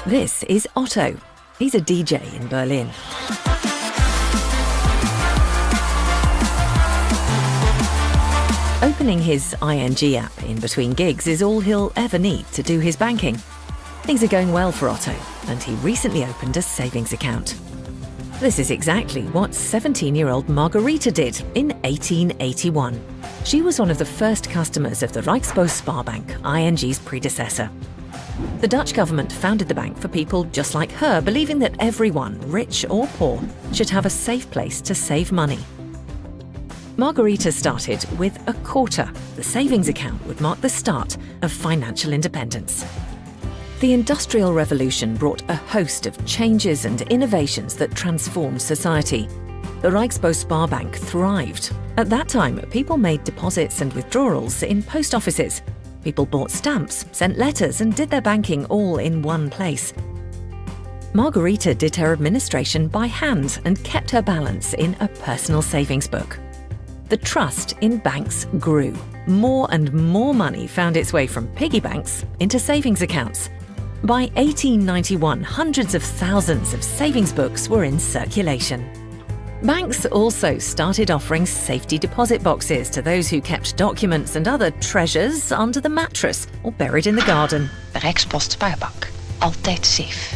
This is Otto. He's a DJ in Berlin. Opening his ING app in between gigs is all he'll ever need to do his banking. Things are going well for Otto, and he recently opened a savings account. This is exactly what 17-year-old Margarita did in 1881. She was one of the first customers of the Rijksbosspar-bank, ING's predecessor. The Dutch government founded the bank for people just like her, believing that everyone, rich or poor, should have a safe place to save money. Margarita started with a quarter. The savings account would mark the start of financial independence. The Industrial Revolution brought a host of changes and innovations that transformed society. The Rijksbosspar-bank thrived. At that time, people made deposits and withdrawals in post offices. People bought stamps, sent letters, and did their banking all in one place. Margarita did her administration by hand and kept her balance in a personal savings book. The trust in banks grew. More and more money found its way from piggy banks into savings accounts. By 1891, hundreds of thousands of savings books were in circulation. Banks also started offering safety deposit boxes to those who kept documents and other treasures under the mattress or buried in the garden. De Rijksbosspar-bank. Altijd safe.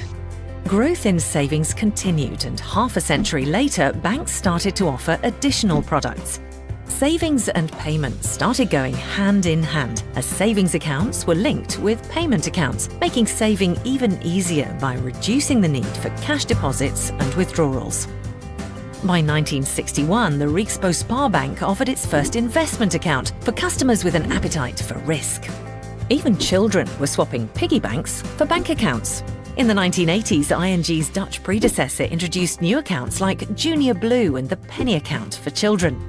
Growth in savings continued, and half a century later, banks started to offer additional products. Savings and payments started going hand in hand, as savings accounts were linked with payment accounts, making saving even easier by reducing the need for cash deposits and withdrawals. By 1961, the Rijksbosspar-bank offered its first investment account for customers with an appetite for risk. Even children were swapping piggy banks for bank accounts. In the 1980s, ING's Dutch predecessor introduced new accounts like Junior Blue and the Penny Account for children.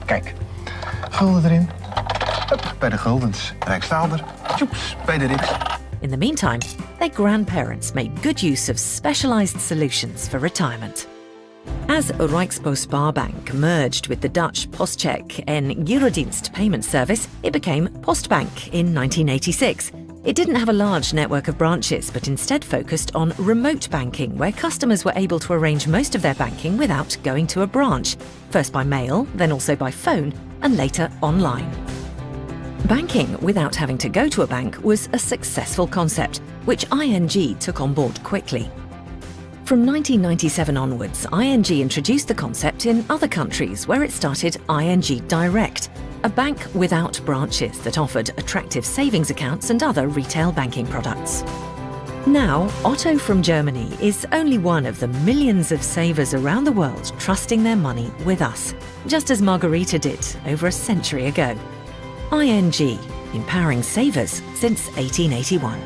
Kijk, gulden erin. Hup, bij de guldens. Rijksdaalder. Tjoeps, bij de riks. In the meantime, their grandparents made good use of specialised solutions for retirement. As Rijksbosspar-bank merged with the Dutch Postcheck en Girodienst payment service, it became Postbank in 1986. It didn't have a large network of branches, but instead focused on remote banking, where customers were able to arrange most of their banking without going to a branch, first by mail, then also by phone, and later online. Banking without having to go to a bank was a successful concept, which ING took on board quickly. From 1997 onwards, ING introduced the concept in other countries, where it started ING Direct, a bank without branches that offered attractive savings accounts and other retail banking products. Now, Otto from Germany is only one of the millions of savers around the world trusting their money with us, just as Margarita did over a century ago. ING, empowering savers since 1881.